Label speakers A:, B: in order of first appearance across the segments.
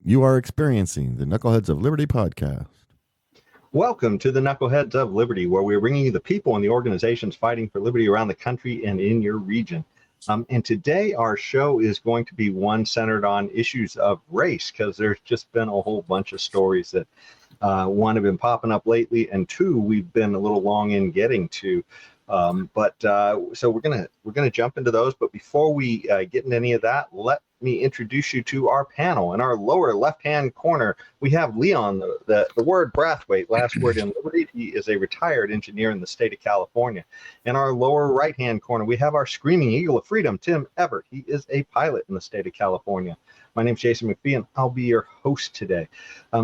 A: You are experiencing the Knuckleheads of Liberty podcast.
B: Welcome to the Knuckleheads of Liberty, where we're bringing you the people and the organizations fighting for liberty around the country and in your region. And today our show is going to be one centered on issues of race, because there's just been a whole bunch of stories that one have been popping up lately, and two we've been a little long in getting to. So we're gonna jump into those. But before we get into any of that, let me introduce you to our panel. In our lower left-hand corner, we have Leon, the word Brathwaite, last word in Liberty. He is a retired engineer in the state of California. In our lower right-hand corner, we have our screaming eagle of freedom, Tim Everett. He is a pilot in the state of California. My name is Jason McPhee, and I'll be your host today.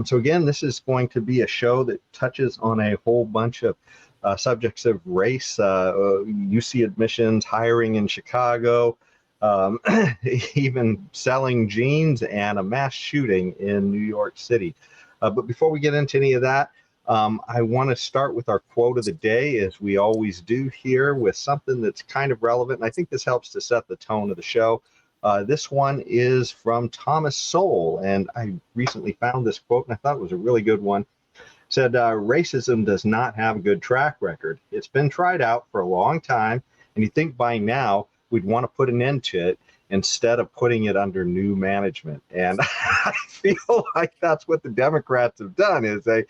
B: So again, this is going to be a show that touches on a whole bunch of subjects of race, UC admissions, hiring in Chicago, even selling jeans, and a mass shooting in New York City. But before we get into any of that, I want to start with our quote of the day, as we always do here, with something that's kind of relevant. And I think this helps to set the tone of the show. This one is from Thomas Sowell, and I recently found this quote, and I thought it was a really good one. Said, racism does not have a good track record. It's been tried out for a long time, and you think by now we'd want to put an end to it instead of putting it under new management. And I feel like that's what the Democrats have done. Is I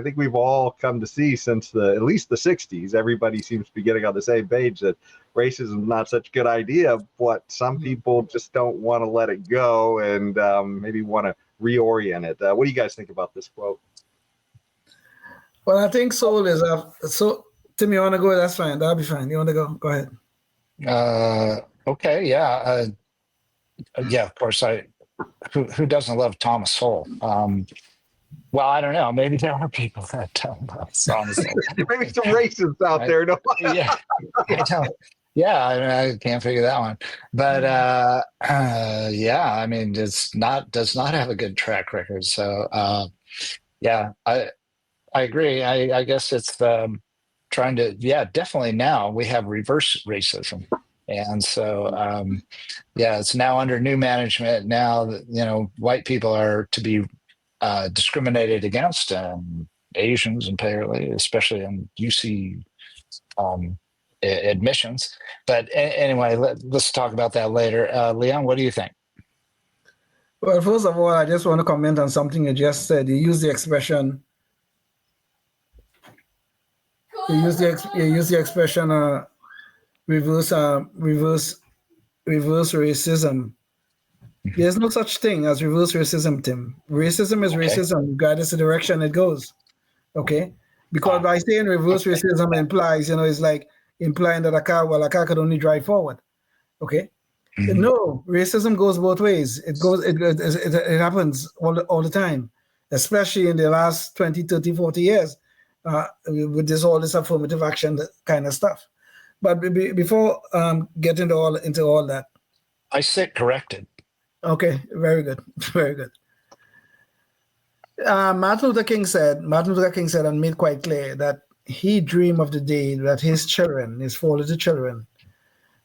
B: think we've all come to see since at least the 60s, everybody seems to be getting on the same page that racism is not such a good idea, but some people just don't want to let it go and maybe want to reorient it. What do you guys think about this quote?
C: Well, I think Soul is so. Tim, you want to go? That's fine. That'll be fine. You want to go? Go ahead.
D: Okay. Yeah. Yeah. Of course. Who doesn't love Thomas Sowell? Well, I don't know. Maybe there are people that don't love Thomas Sowell.
B: Maybe some racists out there. No.
D: Yeah. I can't figure that one. But yeah. I mean, does not have a good track record. So yeah. I agree. I guess it's trying to, definitely now we have reverse racism. And so, it's now under new management. Now that, white people are to be discriminated against, Asians apparently, especially in UC admissions. But anyway, let's talk about that later. Leon, what do you think?
C: Well, first of all, I just want to comment on something you just said. You used the expression, reverse racism. There's no such thing as reverse racism, Tim. Racism is racism, regardless of the direction it goes. Okay? Because by saying reverse racism implies, it's like implying that a car could only drive forward. Okay? Mm-hmm. No, racism goes both ways. It happens all the time, especially in the last 20, 30, 40 years. With all this affirmative action kind of stuff. But before getting into all that,
D: I sit corrected.
C: Okay, very good, very good. Martin Luther King said and made quite clear that he dreamed of the day that his children, his 4 little children,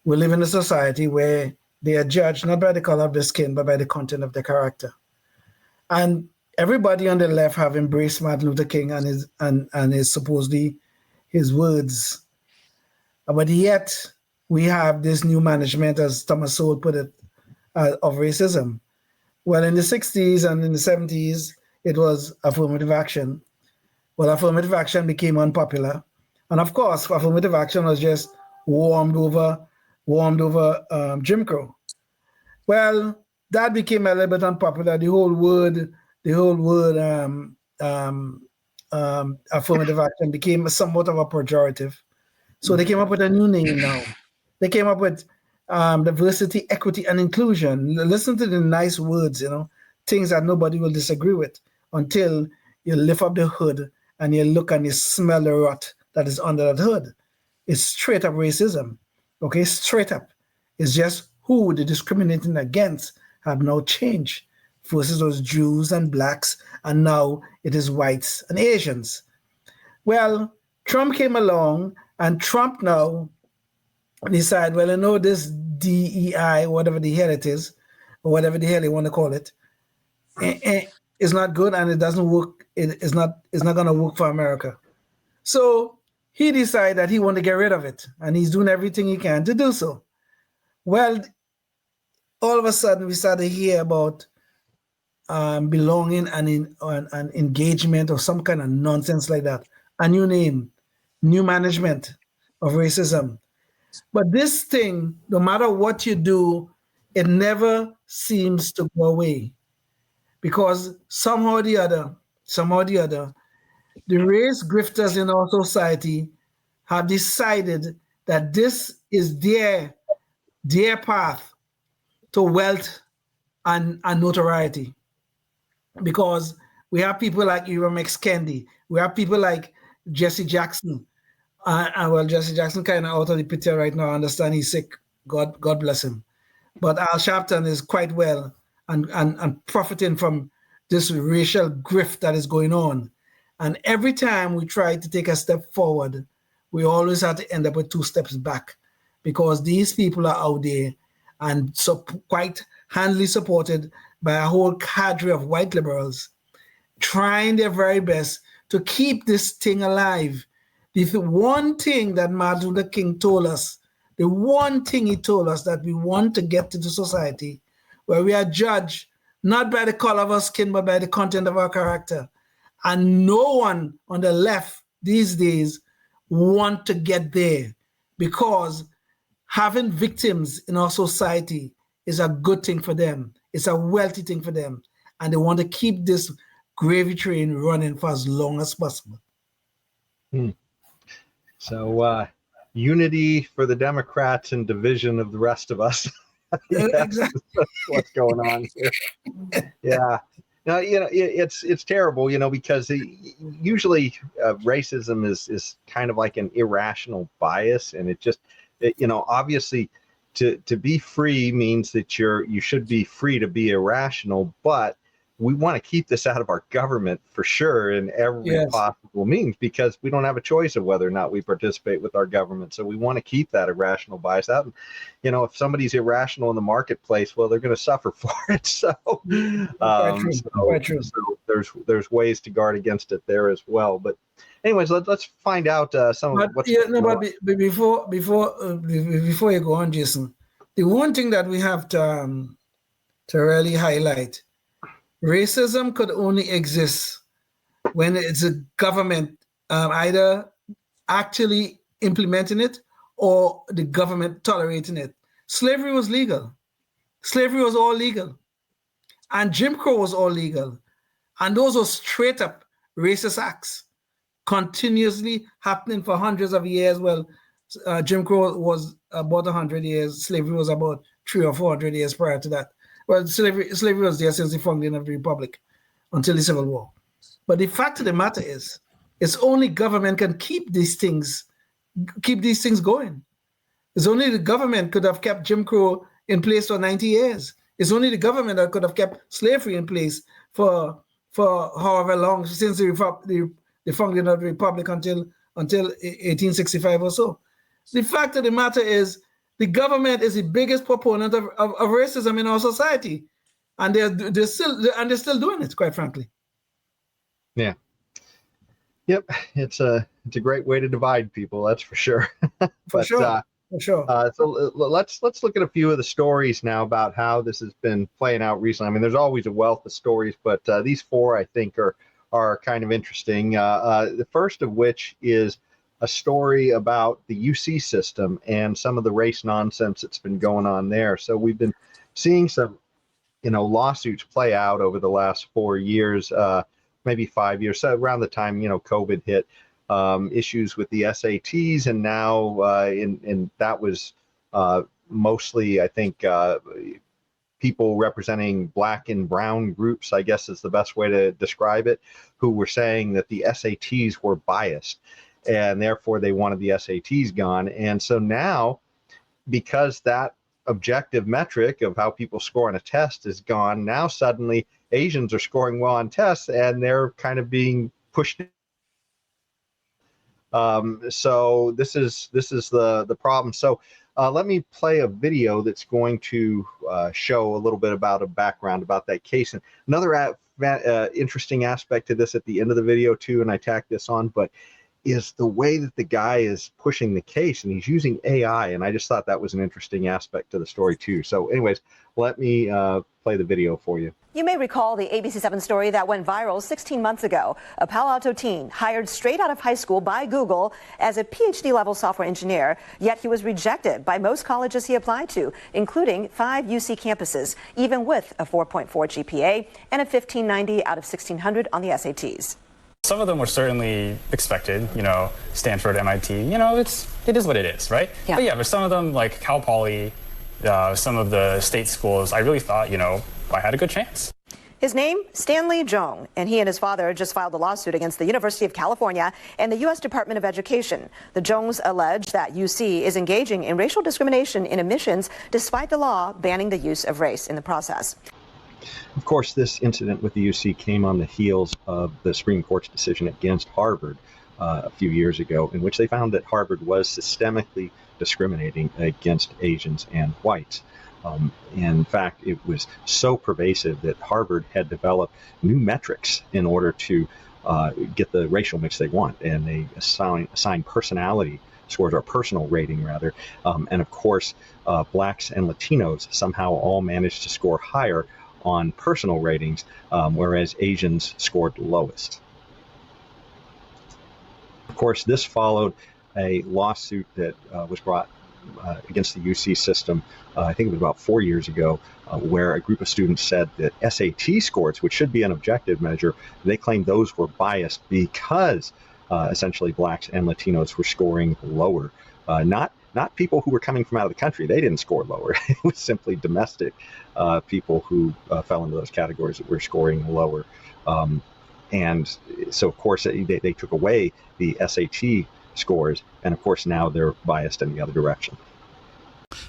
C: will live in a society where they are judged not by the color of their skin, but by the content of their character. And everybody on the left have embraced Martin Luther King and his supposedly his words. But yet we have this new management, as Thomas Sowell put it, of racism. Well, in the 60s and in the 70s, it was affirmative action. Well, affirmative action became unpopular. And of course, affirmative action was just warmed over Jim Crow. Well, that became a little bit unpopular. The whole word affirmative action became somewhat of a pejorative. So they came up with a new name now. They came up with diversity, equity, and inclusion. Listen to the nice words, things that nobody will disagree with until you lift up the hood and you look and you smell the rot that is under that hood. It's straight up racism, okay? Straight up. It's just who they're discriminating against have now changed. First it was Jews and blacks, and now it is whites and Asians. Well, Trump came along, and Trump now decided, this DEI, whatever the hell it is, or whatever the hell you want to call it, is not good, and it doesn't work. It's not going to work for America. So he decided that he wanted to get rid of it, and he's doing everything he can to do so. Well, all of a sudden we started to hear about belonging and engagement or some kind of nonsense like that. A new name, new management of racism. But this thing, no matter what you do, it never seems to go away, because somehow or the other, the race grifters in our society have decided that this is their path to wealth and notoriety. Because we have people like Ibram X. Kendi, we have people like Jesse Jackson. Well, Jesse Jackson kind of out of the picture right now. I understand he's sick. God bless him. But Al Sharpton is quite well and profiting from this racial grift that is going on. And every time we try to take a step forward, we always have to end up with 2 steps back, because these people are out there and so quite handily supported by a whole cadre of white liberals trying their very best to keep this thing alive. The one thing that Martin Luther King told us, the one thing he told us, that we want to get to the society where we are judged not by the color of our skin, but by the content of our character. And no one on the left these days want to get there, because having victims in our society is a good thing for them. It's a wealthy thing for them. And they want to keep this gravy train running for as long as possible.
B: So unity for the Democrats and division of the rest of us.
C: Exactly.
B: That's what's going on here. Yeah. No, it's terrible, because usually racism is kind of like an irrational bias, and it just, obviously to be free means that you should be free to be irrational, but we want to keep this out of our government for sure in every possible means, because we don't have a choice of whether or not we participate with our government. So we want to keep that irrational bias out. And, if somebody's irrational in the marketplace, well, they're going to suffer for it. So,
C: Quite true.
B: So there's ways to guard against it there as well. But anyways, let's find out some of what's going on.
C: But before you go on, Jason, the one thing that we have to really highlight: racism could only exist when it's a government either actually implementing it or the government tolerating it. Slavery was legal. Slavery was all legal. And Jim Crow was all legal. And those were straight up racist acts continuously happening for hundreds of years. Well, Jim Crow was about 100 years. Slavery was about 300 or 400 years prior to that. Well, slavery was there since the founding of the Republic until the Civil War. But the fact of the matter is, it's only government can keep these things going. It's only the government could have kept Jim Crow in place for 90 years. It's only the government that could have kept slavery in place for however long, since the founding of the Republic until 1865 or so. The fact of the matter is, the government is the biggest proponent of racism in our society, and they're still doing it, quite frankly.
B: Yeah. Yep. It's a great way to divide people, that's for sure.
C: For sure.
B: So let's look at a few of the stories now about how this has been playing out recently. I mean, there's always a wealth of stories, but these 4 I think are kind of interesting. The first of which is a story about the UC system and some of the race nonsense that's been going on there. So we've been seeing some, lawsuits play out over the last 4 years, maybe 5 years. So around the time, COVID hit, issues with the SATs, and now, and that was mostly, I think, people representing Black and brown groups, I guess is the best way to describe it, who were saying that the SATs were biased, and therefore they wanted the SATs gone. And so now, because that objective metric of how people score on a test is gone, now suddenly Asians are scoring well on tests, and they're kind of being pushed. So this is the problem. So let me play a video that's going to show a little bit about a background about that case. And another interesting aspect to this at the end of the video too, and I tacked this on, but is the way that the guy is pushing the case, and he's using AI, and I just thought that was an interesting aspect to the story too. So anyways, let me play the video for you.
E: You may recall the ABC7 story that went viral 16 months ago. A Palo Alto teen hired straight out of high school by Google as a PhD-level software engineer, yet he was rejected by most colleges he applied to, including 5 UC campuses, even with a 4.4 GPA and a 1590 out of 1600 on the SATs.
F: Some of them were certainly expected, Stanford, MIT, it is what it is, right?
E: Yeah.
F: But yeah, but some of them, like Cal Poly, some of the state schools, I really thought, I had a good chance.
E: His name, Stanley Jong, and he and his father just filed a lawsuit against the University of California and the U.S. Department of Education. The Jongs allege that UC is engaging in racial discrimination in admissions despite the law banning the use of race in the process.
B: Of course, this incident with the UC came on the heels of the Supreme Court's decision against Harvard a few years ago, in which they found that Harvard was systemically discriminating against Asians and whites. In fact, it was so pervasive that Harvard had developed new metrics in order to get the racial mix they want, and they assign personality scores, or personal rating rather, and of course, blacks and Latinos somehow all managed to score higher on personal ratings, whereas Asians scored lowest. Of course, this followed a lawsuit that was brought against the UC system, I think it was about 4 years ago, where a group of students said that SAT scores, which should be an objective measure, they claimed those were biased because essentially blacks and Latinos were scoring lower. Not people who were coming from out of the country. They didn't score lower. It was simply domestic people who fell into those categories that were scoring lower. And so, of course, they took away the SAT scores, and of course now they're biased in the other direction.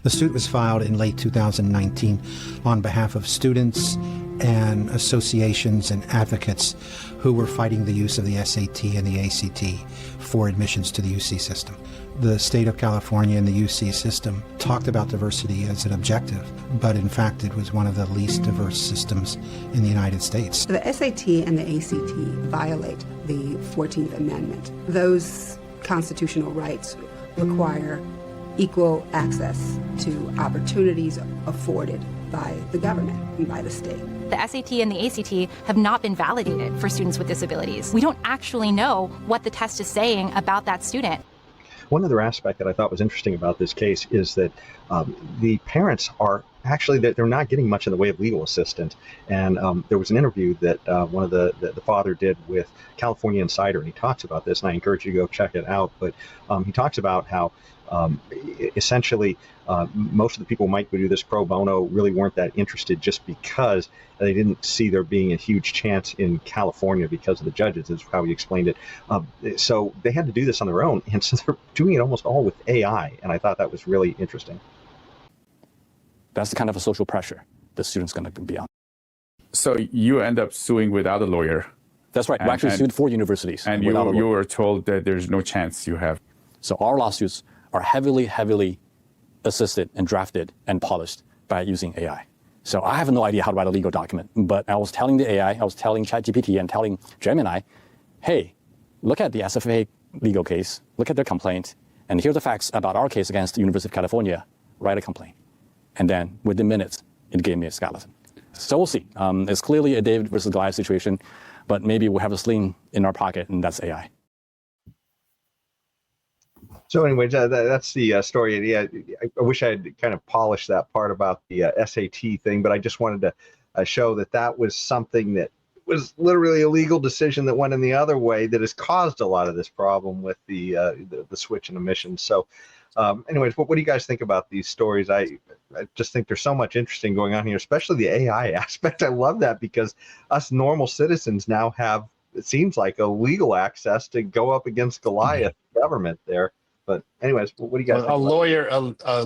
G: The suit was filed in late 2019 on behalf of students and associations and advocates who were fighting the use of the SAT and the ACT for admissions to the UC system. The state of California and the UC system talked about diversity as an objective, but in fact it was one of the least diverse systems in the United States.
H: The SAT and the ACT violate the 14th Amendment. Those constitutional rights require equal access to opportunities afforded by the government and by the state.
I: The SAT and the ACT have not been validated for students with disabilities. We don't actually know what the test is saying about that student.
B: One other aspect that I thought was interesting about this case is that the parents are actually, they're not getting much in the way of legal assistance. And there was an interview that one of the father did with California Insider, and he talks about this, and I encourage you to go check it out. But he talks about how essentially most of the people who might do this pro bono really weren't that interested, just because they didn't see there being a huge chance in California because of the judges, is how he explained it. So they had to do this on their own, and so they're doing it almost all with AI, and I thought that was really interesting.
J: That's the kind of a social pressure the student's going to be on.
K: So you end up suing without a lawyer.
J: That's right. We actually sued 4 universities.
K: And you were told that there's no chance you have.
J: So our lawsuits are heavily assisted and drafted and polished by using AI. So I have no idea how to write a legal document, but I was telling the AI, I was telling ChatGPT and telling Gemini, hey, look at the SFA legal case, look at their complaint, and here's the facts about our case against the University of California, write a complaint. And then within minutes, it gave me a skeleton. So we'll see. It's clearly a David versus Goliath situation, but maybe we'll have a sling in our pocket, and that's AI.
B: So anyways, that's the story. Yeah, I wish I had kind of polished that part about the SAT thing, but I just wanted to show that was something that was literally a legal decision that went in the other way that has caused a lot of this problem with the switch in emissions. So anyways, what do you guys think about these stories? I just think there's so much interesting going on here, especially the AI aspect. I love that because us normal citizens now have, it seems like, a legal access to go up against Goliath government there. But anyways, what do you guys think?
D: A lawyer,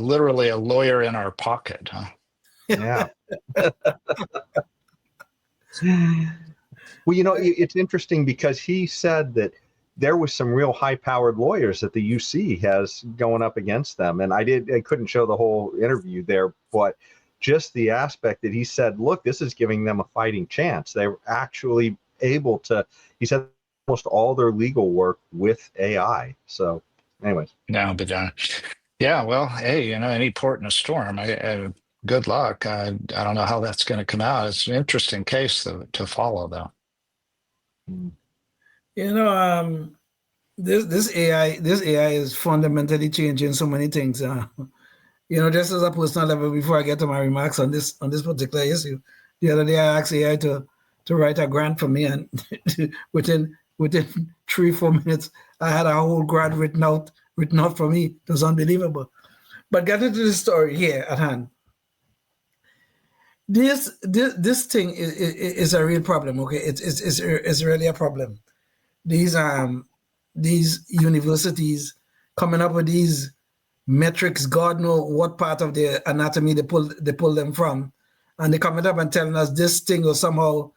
D: literally a lawyer in our pocket, huh?
B: Yeah. Well, it's interesting because he said that there was some real high-powered lawyers that the UC has going up against them. And I couldn't show the whole interview there, but just the aspect that he said, look, this is giving them a fighting chance. They were actually able to, he said, almost all their legal work with AI. So anyways.
D: No, but yeah, well, hey, any port in a storm. Good luck. I don't know how that's going to come out. It's an interesting case to follow, though.
C: This AI is fundamentally changing so many things. Just as a personal level, before I get to my remarks on this particular issue, the other day I asked AI to write a grant for me, and within 3-4 minutes, I had a whole grant written out for me. It was unbelievable. But getting to the story here at hand, this thing is a real problem. Okay, it's really a problem. These universities coming up with these metrics, God knows what part of the anatomy they pull them from, and they coming up and telling us this thing will somehow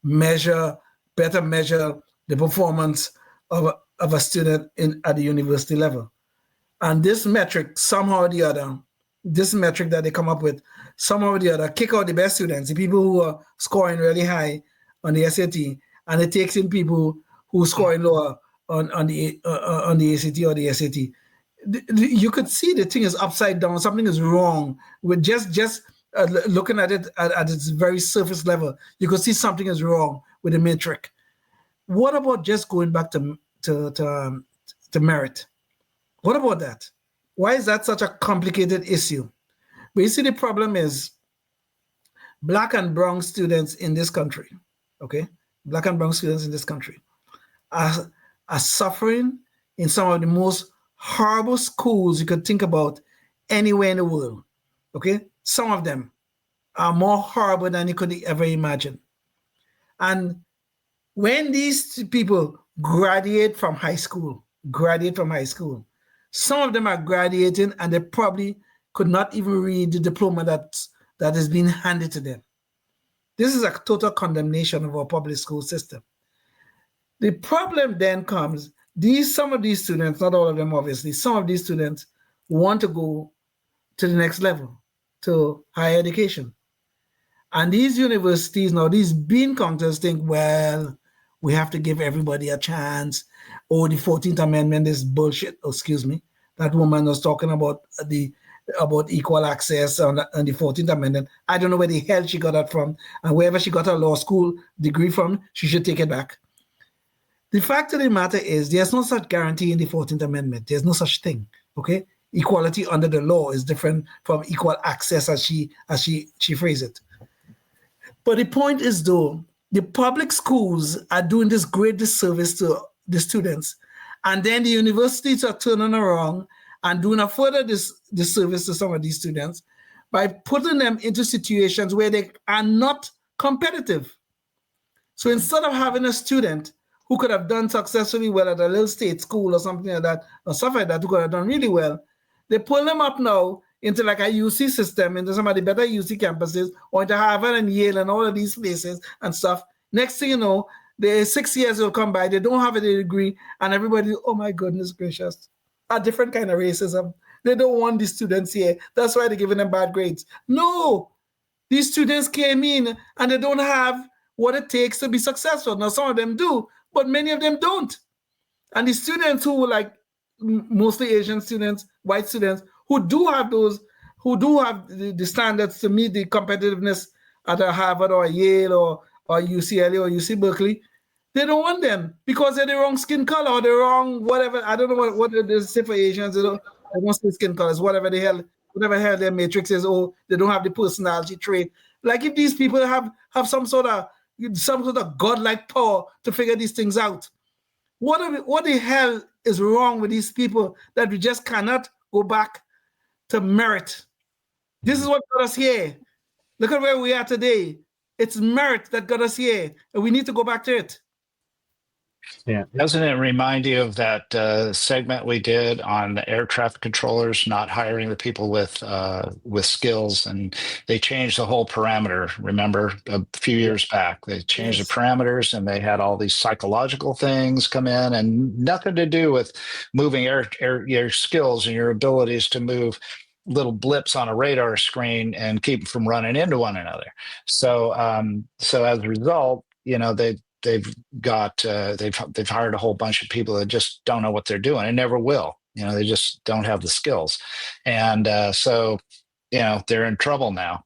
C: better measure the performance of a student at the university level. And this metric, somehow or the other, this metric that they come up with, somehow or the other, kick out the best students, the people who are scoring really high on the SAT, and it takes in people who are scoring lower on the ACT or the SAT. You could see the thing is upside down. Something is wrong with just looking at it at its very surface level. You could see something is wrong with the metric. What about just going back to merit? What about that? Why is that such a complicated issue? But you see, the problem is Black and brown students in this country, okay? Black and brown students in this country are suffering in some of the most horrible schools you could think about anywhere in the world, okay? Some of them are more horrible than you could ever imagine. And when these people graduate from high school, some of them are graduating and they probably could not even read the diploma that is being handed to them. This is a total condemnation of our public school system. The problem then comes, some of these students, not all of them obviously, some of these students want to go to the next level, to higher education. And these universities now, these bean counters think, well, we have to give everybody a chance. Oh, the 14th Amendment is bullshit. Oh, excuse me. That woman was talking about equal access on the 14th Amendment. I don't know where the hell she got that from. And wherever she got her law school degree from, she should take it back. The fact of the matter is there's no such guarantee in the 14th Amendment. There's no such thing, okay? Equality under the law is different from equal access as she phrased it. But the point is, though, the public schools are doing this great disservice to the students, and then the universities are turning around and doing a further disservice to some of these students by putting them into situations where they are not competitive. So instead of having a student who could have done successfully well at a little state school or something like that, or stuff like that, who could have done really well, they pull them up now into like a UC system, into some of the better UC campuses, or into Harvard and Yale and all of these places and stuff. Next thing you know, the 6 years will come by, they don't have a degree, and everybody, oh my goodness gracious, a different kind of racism. They don't want these students here. That's why they're giving them bad grades. No, these students came in and they don't have what it takes to be successful. Now, some of them do, but many of them don't. And the students who like mostly Asian students, white students, who do have the standards to meet the competitiveness at a Harvard or a Yale or UCLA or UC Berkeley, they don't want them because they're the wrong skin color or the wrong whatever. I don't know what they say for Asians. They don't say skin colors, whatever the hell their matrix is. Oh, they don't have the personality trait. Like if these people have some sort of godlike power to figure these things out, what the hell is wrong with these people that we just cannot go back to merit? This is what got us here. Look at where we are today. It's merit that got us here, and we need to go back to it.
B: Yeah.
D: Doesn't it remind you of that segment we did on the air traffic controllers not hiring the people with skills, and they changed the whole parameter? Remember, a few years back, they changed the parameters, and they had all these psychological things come in, and nothing to do with moving your skills and your abilities to move little blips on a radar screen and keep them from running into one another. So, so as a result, they've hired a whole bunch of people that just don't know what they're doing and never will. They just don't have the skills, and so they're in trouble now.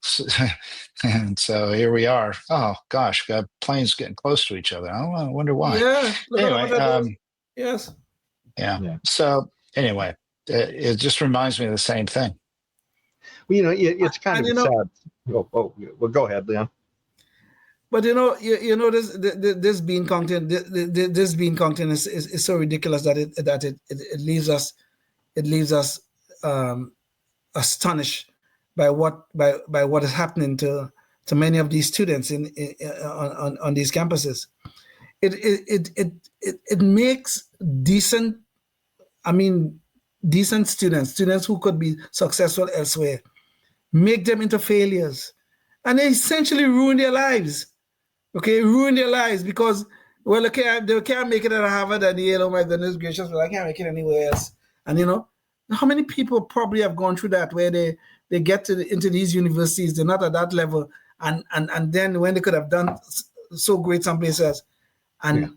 D: And so here we are. Oh gosh, got planes getting close to each other. I wonder why.
C: Yeah.
D: Anyway,
C: yes.
D: Yeah. So anyway, it just reminds me of the same thing.
B: Well, it's kind of sad. Well, go ahead, Leon.
C: But this bean content, this bean content is so ridiculous that it leaves us astonished by what is happening to many of these students on these campuses. It makes decent students who could be successful elsewhere, make them into failures, and they essentially ruin their lives. Ruin their lives because, they can't make it at Harvard and Yale. Oh my goodness gracious, but I can't make it anywhere else. And how many people probably have gone through that, where they get into these universities, they're not at that level, and then when they could have done so great someplace else, and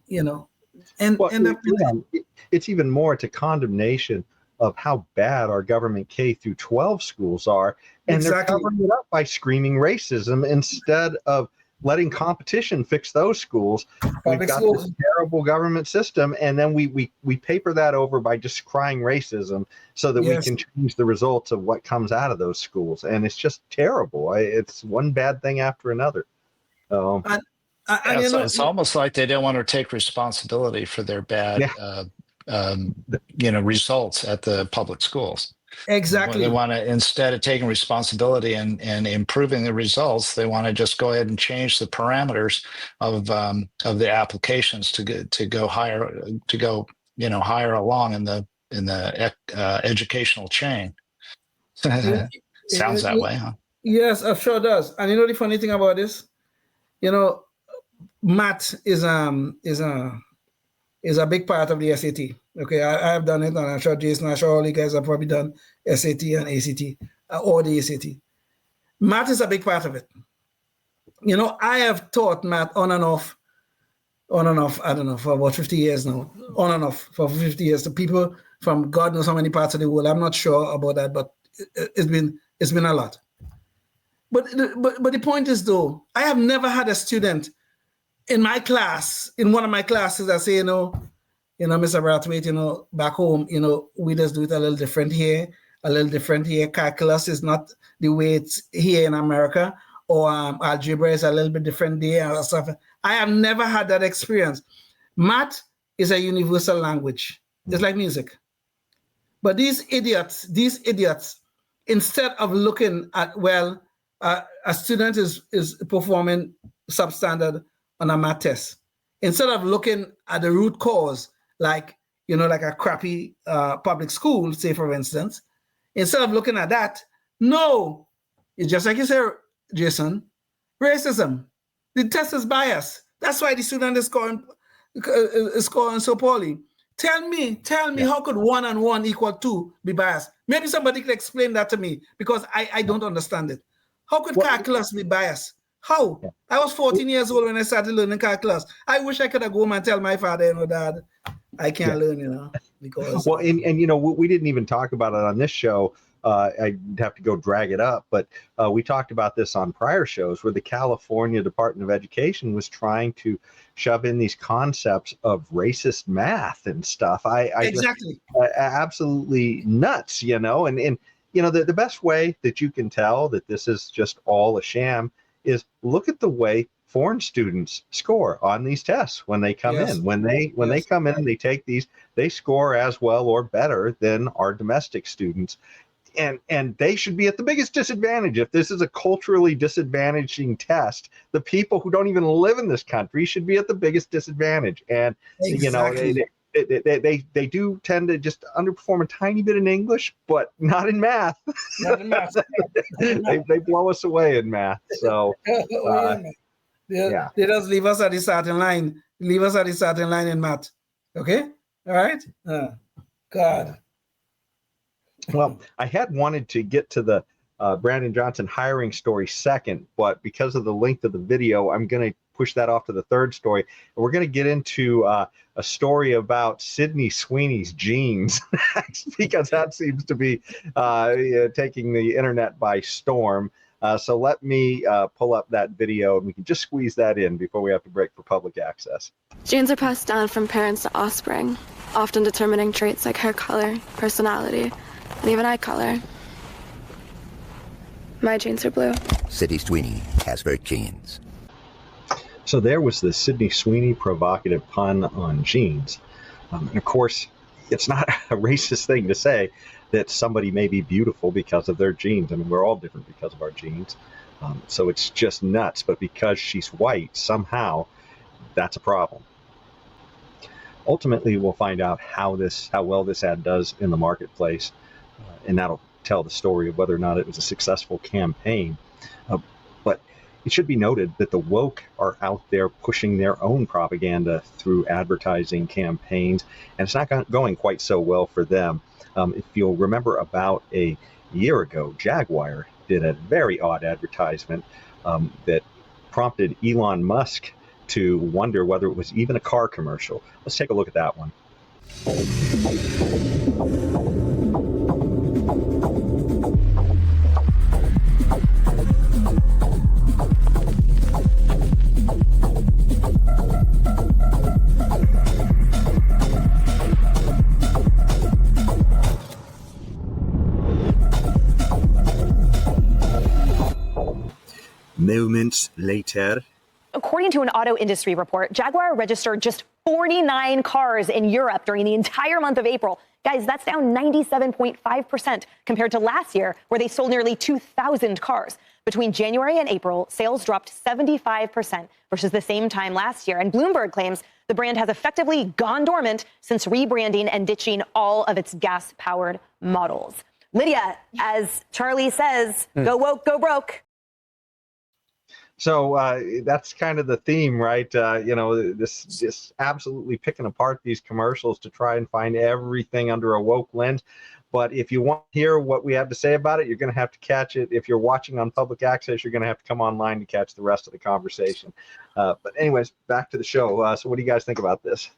B: it's even more to condemnation of how bad our government K through 12 schools are, and they're covering it up by screaming racism instead of letting competition fix those schools. We've got this terrible government system, and then we paper that over by just crying racism so that we can change the results of what comes out of those schools. And it's just terrible. It's one bad thing after another.
D: It's almost like they don't want to take responsibility for their bad results at the public schools.
C: Exactly.
D: They want to, instead of taking responsibility and improving the results, they want to just go ahead and change the parameters of the applications to go higher along in the educational chain. Sounds that way, huh? Yes,
C: it sure does. And the funny thing about this, math is a big part of the SAT. Okay, I have done it, and I'm sure Jason, I'm sure all you guys have probably done SAT and ACT, or the ACT. Math is a big part of it. I have taught math on and off, I don't know, for about 50 years now, on and off for 50 years to people from God knows how many parts of the world. I'm not sure about that, but it's been a lot. But the point is, though, I have never had a student in my class, in one of my classes, that say, Mr. Brathwaite, back home, we just do it a little different here. Calculus is not the way it's here in America, or algebra is a little bit different there and stuff. I have never had that experience. Math is a universal language. It's like music. But these idiots, instead of looking at, a student is performing substandard on a math test, instead of looking at the root cause, like a crappy public school, say for instance, instead of looking at that, no, it's just like you said, Jason, racism. The test is biased. That's why the student is scoring so poorly. Tell me, how could 1 and 1 equal 2 be biased? Maybe somebody could explain that to me, because I don't understand it. How could calculus be biased? How? Yeah. I was 14 years old when I started learning calculus. I wish I could have gone and tell my father, Dad, I can't learn, because.
B: Well, and we didn't even talk about it on this show. I'd have to go drag it up, but we talked about this on prior shows, where the California Department of Education was trying to shove in these concepts of racist math and stuff.
C: Exactly.
B: Absolutely nuts, and the best way that you can tell that this is just all a sham is look at the way foreign students score on these tests when they come in. When they come in and they take these, they score as well or better than our domestic students. and they should be at the biggest disadvantage. If this is a culturally disadvantaging test, the people who don't even live in this country should be at the biggest disadvantage. And
C: Exactly.
B: they do tend to just underperform a tiny bit in English, but not in math.
C: Not in math.
B: they blow us away in math. So
C: They just leave us at the starting line. Leave us at the starting line in math. Okay? All right? God.
B: Well, I had wanted to get to the Brandon Johnson hiring story second, but because of the length of the video, I'm going to push that off to the third story. And we're going to get into a story about Sidney Sweeney's jeans, because that seems to be taking the internet by storm. So let me pull up that video, and we can just squeeze that in before we have to break for public access.
L: Genes are passed down from parents to offspring, often determining traits like hair color, personality, and even eye color. My genes are blue.
M: Sidney Sweeney has her genes.
B: So there was the Sidney Sweeney provocative pun on genes. And of course, it's not a racist thing to say that somebody may be beautiful because of their genes. I mean, we're all different because of our genes. So it's just nuts. But because she's white, somehow that's a problem. Ultimately, we'll find out how well this ad does in the marketplace, and that'll tell the story of whether or not it was a successful campaign. But it should be noted that the woke are out there pushing their own propaganda through advertising campaigns, and it's not going quite so well for them. If you'll remember, about a year ago, Jaguar did a very odd advertisement that prompted Elon Musk to wonder whether it was even a car commercial. Let's take a look at that one. Moments later.
N: According to an auto industry report, Jaguar registered just 49 cars in Europe during the entire month of April. Guys, that's down 97.5% compared to last year, where they sold nearly 2,000 cars. Between January and April, sales dropped 75% versus the same time last year. And Bloomberg claims the brand has effectively gone dormant since rebranding and ditching all of its gas-powered models. Lydia, as Charlie says, go woke, go broke.
B: So that's kind of the theme, right? This absolutely picking apart these commercials to try and find everything under a woke lens. But if you want to hear what we have to say about it, you're going to have to catch it. If you're watching on public access, you're going to have to come online to catch the rest of the conversation. But anyways, back to the show. So what do you guys think about this?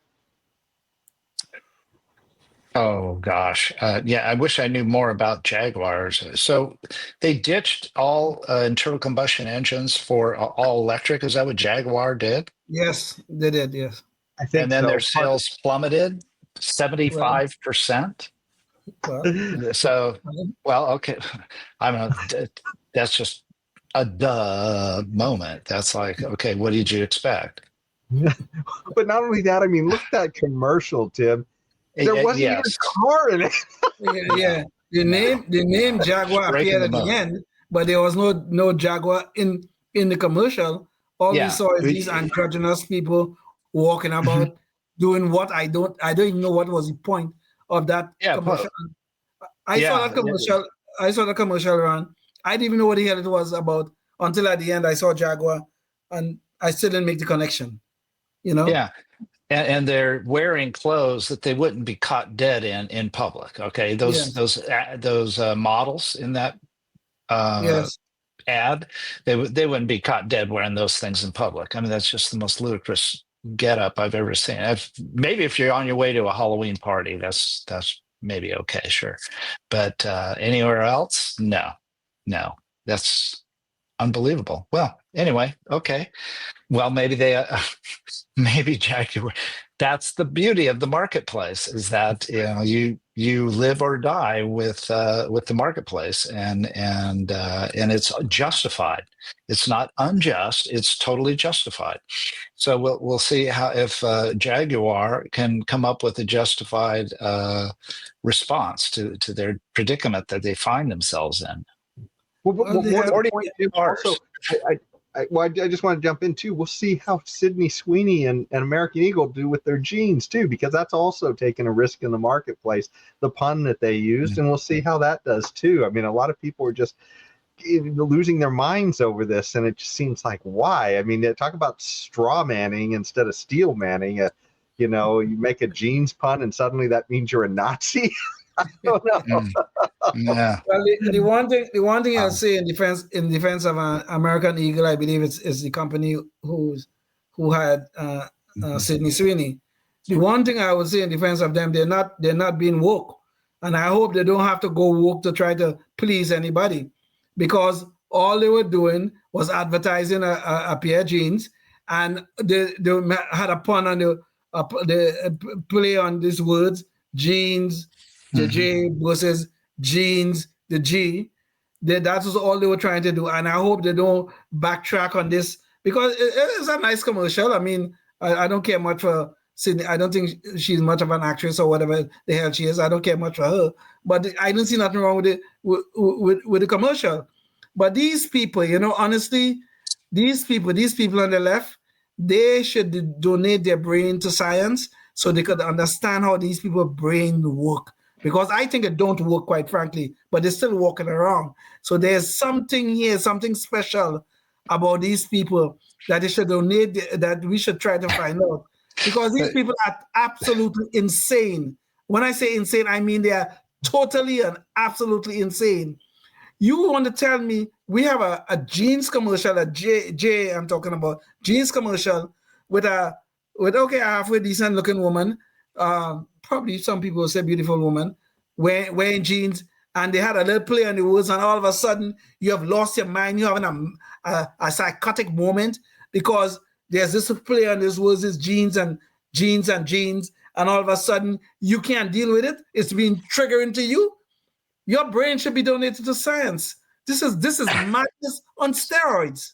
D: Oh, gosh. I wish I knew more about Jaguars. So they ditched all internal combustion engines for all electric. Is that what Jaguar did?
C: Yes, they did, yes.
B: I think
D: and then
B: so.
D: their sales plummeted 75%. Okay. That's just a duh moment. That's like, okay, what did you expect?
B: But not only that, I mean, look at that commercial, Tim. There wasn't even a car in it.
C: Yeah. The name Jaguar appeared at the end, but there was no Jaguar in the commercial. All we saw is these androgynous people walking about doing what I don't even know what was the point of that commercial. I saw the commercial run. I didn't even know what the hell it was about until at the end I saw Jaguar, and I still didn't make the connection.
D: Yeah. And they're wearing clothes that they wouldn't be caught dead in public. Okay, those models in that ad, they wouldn't be caught dead wearing those things in public. I mean, that's just the most ludicrous getup I've ever seen. Maybe if you're on your way to a Halloween party, that's maybe okay, sure, but anywhere else, no, that's unbelievable. Well, anyway, okay. Well, maybe maybe Jaguar. That's the beauty of the marketplace, is that you live or die with the marketplace, and it's justified. It's not unjust. It's totally justified. So we'll see how if Jaguar can come up with a justified response to their predicament that they find themselves in.
B: Well, but more to the point, also, I just want to jump in too. We'll see how Sidney, Sweeney, and American Eagle do with their jeans too, because that's also taking a risk in the marketplace. The pun that they used, and we'll see how that does too. I mean, a lot of people are just losing their minds over this, and it just seems like, why? I mean, they talk about straw manning instead of steel manning. You know, you make a jeans pun, and suddenly that means you're a Nazi. I don't know.
D: Yeah.
C: Well, the one thing I'll say in defense of American Eagle, I believe it's the company who had Sidney Sweeney. The one thing I would say in defense of them, they're not being woke, and I hope they don't have to go woke to try to please anybody, because all they were doing was advertising a pair of jeans, and they had a pun on the play on these words, jeans, the J versus jeans, the G. That was all they were trying to do. And I hope they don't backtrack on this, because it is a nice commercial. I mean, I don't care much for Sidney. I don't think she's much of an actress or whatever the hell she is. I don't care much for her. But I don't see nothing wrong with it with the commercial. But these people, you know, honestly, these people on the left, they should donate their brain to science so they could understand how these people's brain work. Because I think it don't work, quite frankly, but they're still walking around. So there's something here, something special about these people that they should donate, that we should try to find out. Because these people are absolutely insane. When I say insane, I mean they are totally and absolutely insane. You want to tell me we have a jeans commercial, a J I'm talking about, jeans commercial with a halfway decent looking woman, probably some people will say beautiful woman, wearing jeans, and they had a little play on the words, and all of a sudden you have lost your mind. You're having a psychotic moment because there's this play on these words, this jeans, and all of a sudden you can't deal with it. It's been triggering to you. Your brain should be donated to science. This is madness on steroids.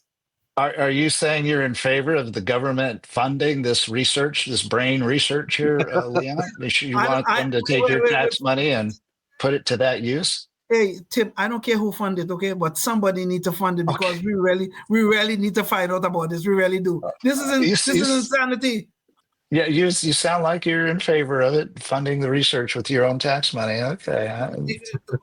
D: Are you saying you're in favor of the government funding this research, this brain research here, Leon? You want them to take your tax money and put it to that use?
C: Hey, Tim, I don't care who funded it, okay? But somebody need to fund it, because we really need to find out about this. We really do. This is insanity.
D: Yeah, you sound like you're in favor of it, funding the research with your own tax money. Okay.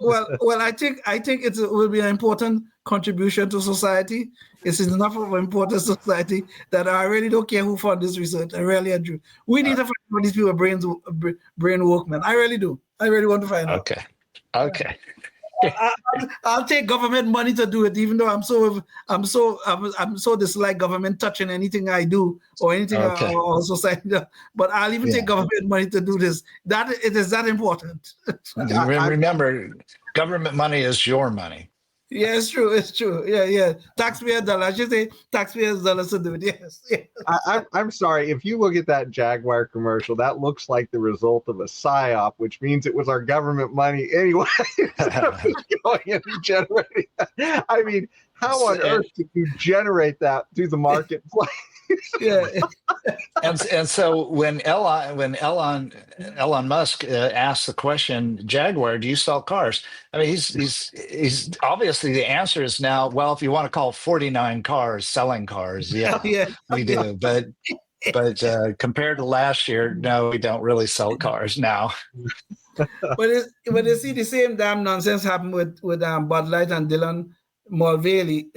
C: Well, I think it will be an important contribution to society. It's enough of an important society that I really don't care who funds this research. I really do. We need to find out these people brain work, man. I really do. I really want to find out.
D: Okay.
C: I'll take government money to do it, even though I'm so dislike government touching anything I do or anything or society. But I'll even take government money to do this. That it is that important.
D: Remember, government money is your money.
C: Yeah, it's true. It's true. Yeah. Taxpayer dollars. I should say taxpayers dollars to do it. Yes.
B: I'm sorry. If you look at that Jaguar commercial, that looks like the result of a PSYOP, which means it was our government money anyway. Going and generating that. I mean, how on earth did you generate that through the marketplace?
D: Yeah. and so when Elon Musk asked the question, Jaguar, do you sell cars? I mean, he's obviously the answer is now, well, if you want to call 49 cars selling cars, we do. But compared to last year, no, we don't really sell cars now.
C: But you see the same damn nonsense happen with Bud Light and Dylan Mulvaney.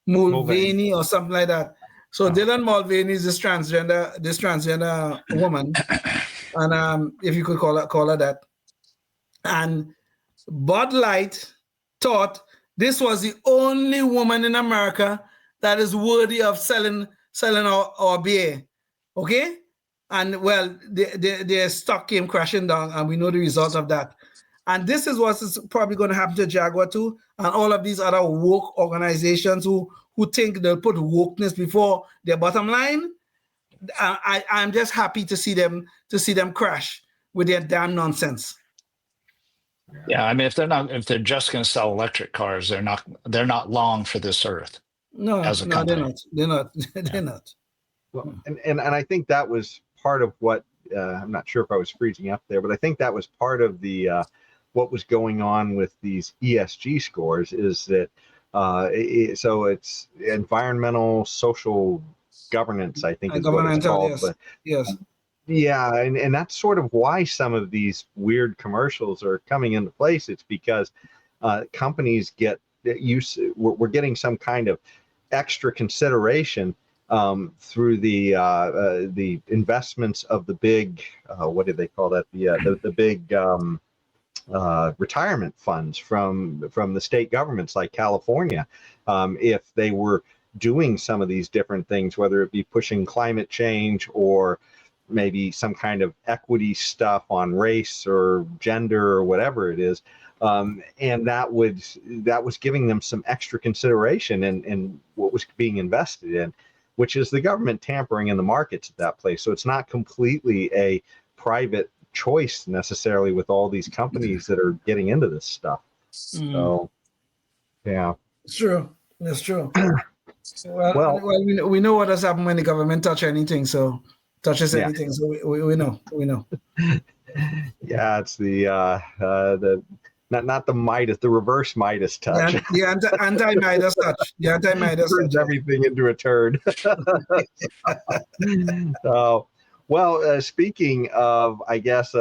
C: Mulvaney or something like that. So Dylan Mulvaney is this transgender woman, and if you could call her that. And Bud Light thought this was the only woman in America that is worthy of selling our beer. Okay, and well, their stock came crashing down, and we know the result of that. And this is what is probably going to happen to Jaguar too, and all of these other woke organizations who think they'll put wokeness before their bottom line. I'm just happy to see them crash, with their damn nonsense.
D: Yeah, I mean, if they're just going to sell electric cars, they're not long for this earth.
C: No,
D: as a
C: no,
D: company.
C: they're not. They're not.
B: Well, and I think that was part of what I'm not sure if I was freezing up there, but I think that was part of the what was going on with these ESG scores is that so it's environmental social governance, I think is what it's called.
C: Yes.
B: But
C: yes.
B: Yeah, and that's sort of why some of these weird commercials are coming into place. It's because companies get we're getting some kind of extra consideration through the investments of the big what do they call that, the big retirement funds from the state governments like California. If they were doing some of these different things, whether it be pushing climate change or maybe some kind of equity stuff on race or gender or whatever it is, and that was giving them some extra consideration in what was being invested in, which is the government tampering in the markets at that place. So it's not completely a private choice necessarily with all these companies that are getting into this stuff. So, yeah.
C: It's true. It's true. well, we know what has happened when the government touches anything. So we know.
B: Yeah, it's the not the Midas, the reverse Midas touch.
C: The anti-Midas touch. The anti-Midas
B: turns everything into a turd. So, well, speaking of, I guess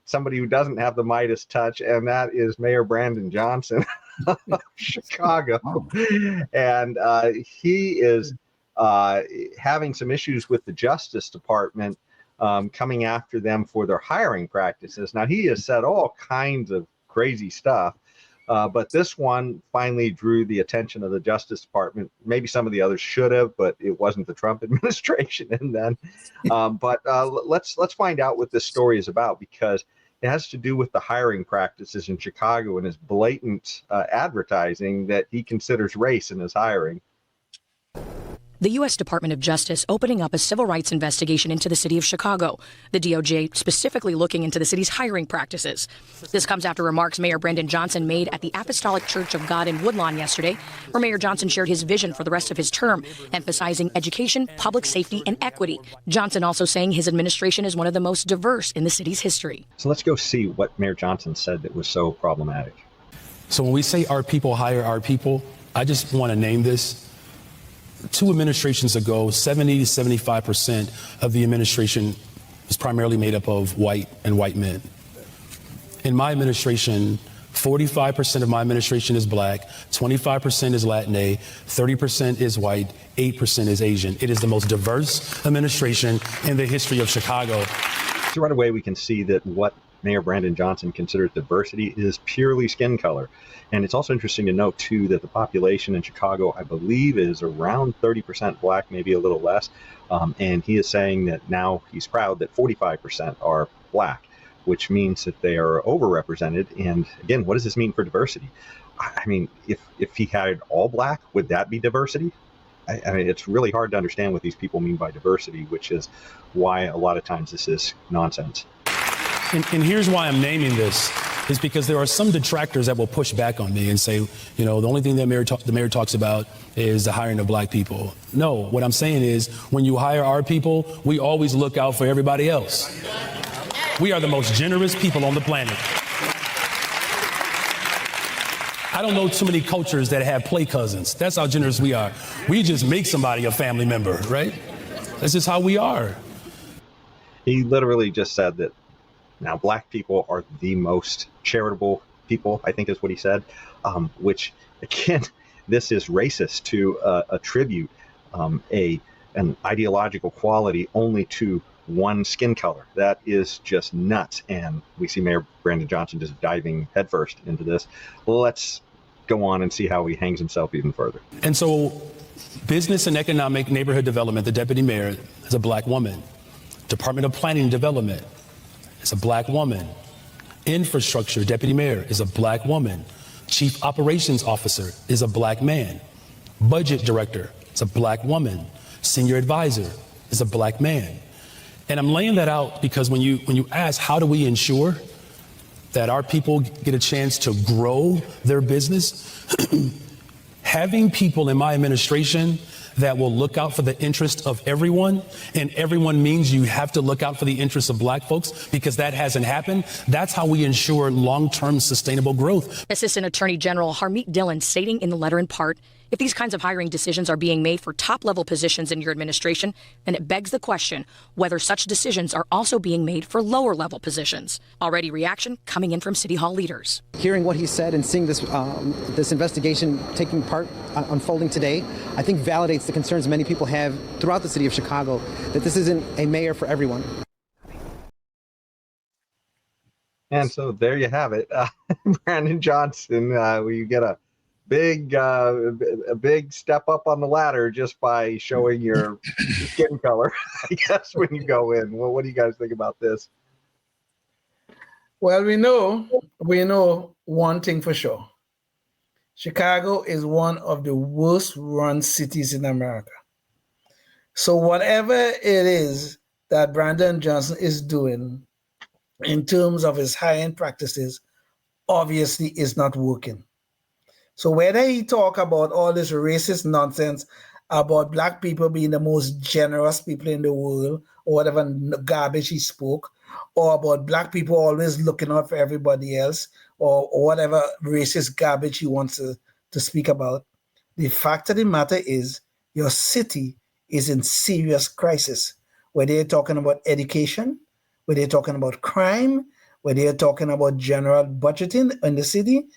B: somebody who doesn't have the Midas touch, and that is Mayor Brandon Johnson of Chicago, and he is having some issues with the Justice Department, coming after them for their hiring practices. Now, he has said all kinds of crazy stuff, but this one finally drew the attention of the Justice Department. Maybe some of the others should have, but it wasn't the Trump administration. And then, but let's find out what this story is about, because it has to do with the hiring practices in Chicago and his blatant advertising that he considers race in his hiring.
O: The U.S. Department of Justice opening up a civil rights investigation into the city of Chicago, the DOJ specifically looking into the city's hiring practices. This comes after remarks Mayor Brandon Johnson made at the Apostolic Church of God in Woodlawn yesterday, where Mayor Johnson shared his vision for the rest of his term, emphasizing education, public safety, and equity. Johnson also saying his administration is one of the most diverse in the city's history.
B: So let's go see what Mayor Johnson said that was so problematic.
P: So when we say our people hire our people, I just want to name this. 2 administrations ago, 70 to 75% of the administration was primarily made up of white men. In my administration, 45% of my administration is black, 25% is Latina, 30% is white, 8% is Asian. It is the most diverse administration in the history of Chicago.
B: So right away, we can see that what Mayor Brandon Johnson considers diversity is purely skin color. And it's also interesting to note, too, that the population in Chicago, I believe, is around 30% black, maybe a little less. And he is saying that now he's proud that 45% are black, which means that they are overrepresented. And again, what does this mean for diversity? I mean, if he had all black, would that be diversity? I mean, it's really hard to understand what these people mean by diversity, which is why a lot of times this is nonsense.
P: And here's why I'm naming this, is because there are some detractors that will push back on me and say, you know, the only thing that the mayor talks about is the hiring of black people. No, what I'm saying is when you hire our people, we always look out for everybody else. We are the most generous people on the planet. I don't know too many cultures that have play cousins. That's how generous we are. We just make somebody a family member, right? That's just how we are.
B: He literally just said that now black people are the most charitable people, I think is what he said, which, again, this is racist to attribute an ideological quality only to one skin color. That is just nuts. And we see Mayor Brandon Johnson just diving headfirst into this. Let's go on and see how he hangs himself even further.
P: And so Business and Economic Neighborhood Development, the deputy mayor, is a black woman. Department of Planning and Development is a black woman. Infrastructure deputy mayor is a black woman. Chief Operations Officer is a black man. Budget director is a black woman. Senior advisor is a black man. And I'm laying that out because when you ask, how do we ensure that our people get a chance to grow their business? Having people in my administration that will look out for the interest of everyone, and everyone means you have to look out for the interests of Black folks, because that hasn't happened. That's how we ensure long-term sustainable growth.
O: Assistant Attorney General Harmeet Dillon stating in the letter in part, if these kinds of hiring decisions are being made for top-level positions in your administration, then it begs the question whether such decisions are also being made for lower-level positions. Already reaction coming in from City Hall leaders.
Q: Hearing what he said and seeing this this investigation taking part, unfolding today, I think validates the concerns many people have throughout the city of Chicago that this isn't a mayor for everyone.
B: And so there you have it. Brandon Johnson, you get a big step up on the ladder just by showing your skin color, I guess, when you go in. Well, what do you guys think about this?
C: Well, we know one thing for sure. Chicago is one of the worst run cities in America. So whatever it is that Brandon Johnson is doing in terms of his high-end practices, obviously is not working. So whether he talk about all this racist nonsense about Black people being the most generous people in the world, or whatever garbage he spoke, or about Black people always looking out for everybody else, or whatever racist garbage he wants to speak about, the fact of the matter is your city is in serious crisis, where they're talking about education, where they're talking about crime, where they're talking about general budgeting in the city.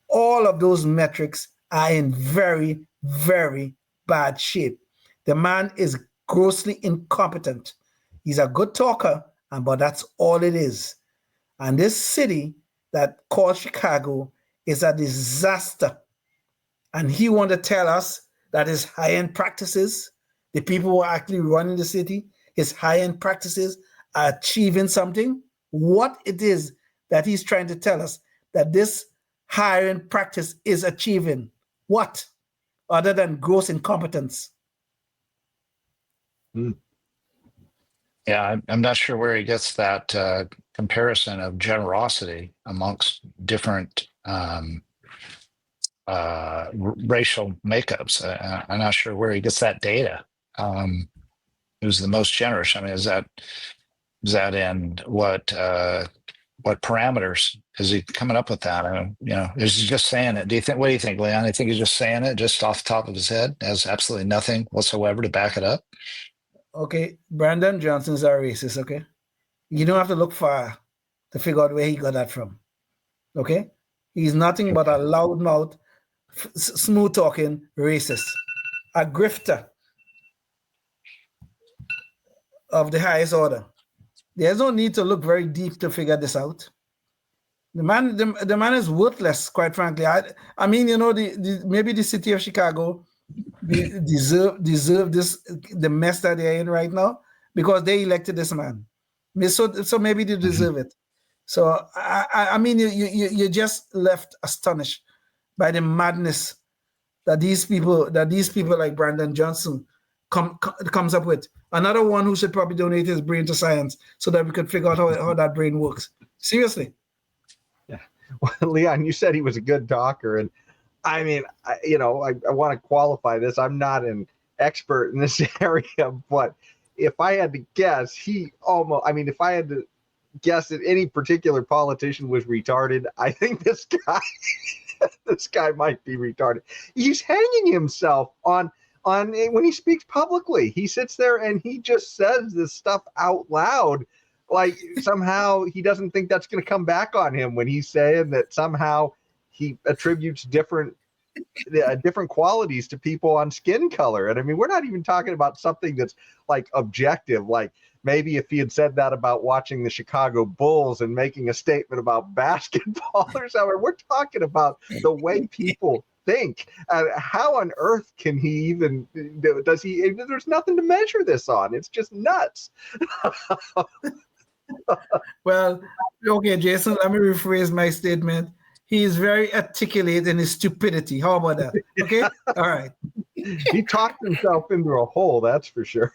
C: All of those metrics are in very, very bad shape. The man is grossly incompetent. He's a good talker, but that's all it is. And this city that called Chicago is a disaster. And he wanted to tell us that his high-end practices, the people who are actually running the city, his high-end practices are achieving something. What it is that he's trying to tell us that this high-end practice is achieving, what, other than gross incompetence?
D: Yeah, I'm not sure where he gets that comparison of generosity amongst different racial makeups. I'm not sure where he gets that data. Who's the most generous? I mean, is that in what parameters is he coming up with that? I mean, is he just saying it? What do you think, Leon? I think he's just saying it just off the top of his head, has absolutely nothing whatsoever to back it up.
C: Okay, Brandon Johnson's a racist, okay? You don't have to look far to figure out where he got that from, okay? He's nothing but a loudmouth, smooth-talking racist, a grifter of the highest order. There's no need to look very deep to figure this out. The man is worthless, quite frankly. I mean, maybe the city of Chicago deserve this, the mess that they're in right now, because they elected this man. So maybe they deserve it. So I mean, you just left astonished by the madness that these people like Brandon Johnson comes up with. Another one who should probably donate his brain to science so that we could figure out how that brain works. Seriously.
B: Yeah. Well, Leon, you said he was a good talker, and I mean, I want to qualify this. I'm not an expert in this area, but if I had to guess, if I had to guess that any particular politician was retarded, I think this guy might be retarded. He's hanging himself on when he speaks publicly. He sits there and he just says this stuff out loud, like somehow he doesn't think that's going to come back on him when he's saying that somehow he attributes different qualities to people on skin color. And I mean, we're not even talking about something that's like objective, like maybe if he had said that about watching the Chicago Bulls and making a statement about basketball or something. We're talking about the way people think. How on earth can he even there's nothing to measure this on. It's just nuts.
C: Well, okay, Jason, let me rephrase my statement. He is very articulate in his stupidity. How about that? Okay? All right.
B: He talked himself into a hole, that's for sure.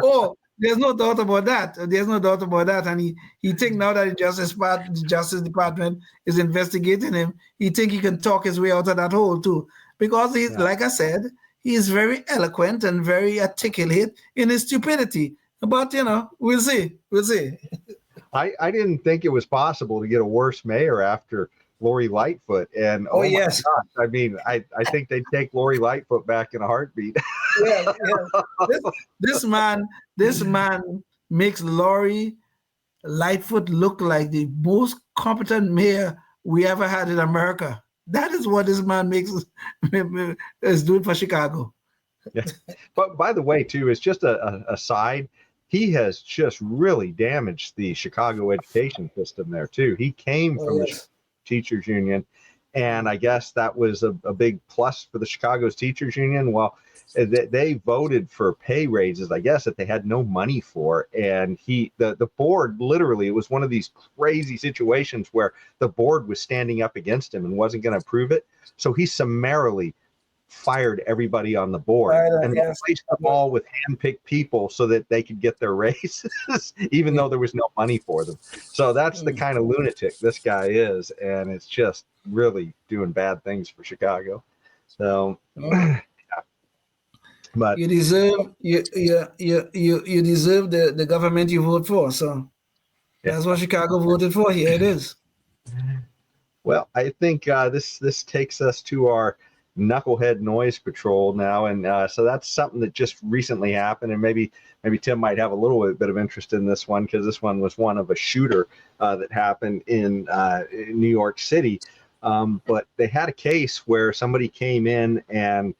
C: Oh, there's no doubt about that. There's no doubt about that. And he think now that the Justice Department is investigating him, he think he can talk his way out of that hole too. Because he's, like I said, he is very eloquent and very articulate in his stupidity. But, we'll see. We'll see.
B: I didn't think it was possible to get a worse mayor after Lori Lightfoot. And
C: yes.
B: my gosh, I mean, I think they'd take Lori Lightfoot back in a heartbeat.
C: Yeah. This man makes Lori Lightfoot look like the most competent mayor we ever had in America. That is what this man is doing for Chicago.
B: Yeah. But by the way, too, it's just a side. He has just really damaged the Chicago education system there, too. He came from the teachers union, and I guess that was a big plus for the Chicago's teachers union. Well, they voted for pay raises, I guess, that they had no money for. And the board, literally, it was one of these crazy situations where the board was standing up against him and wasn't going to approve it. So he summarily fired everybody on the board and replaced them all with hand-picked people so that they could get their raises, even though there was no money for them. So that's the kind of lunatic this guy is, and it's just really doing bad things for Chicago. So, but
C: you deserve the government you vote for. So that's what Chicago voted for. Here it is.
B: Well, I think this takes us to our Knucklehead Noise Patrol now, and so that's something that just recently happened, and maybe Tim might have a little bit of interest in this one, because this one was one of a shooter that happened in New York City, but they had a case where somebody came in and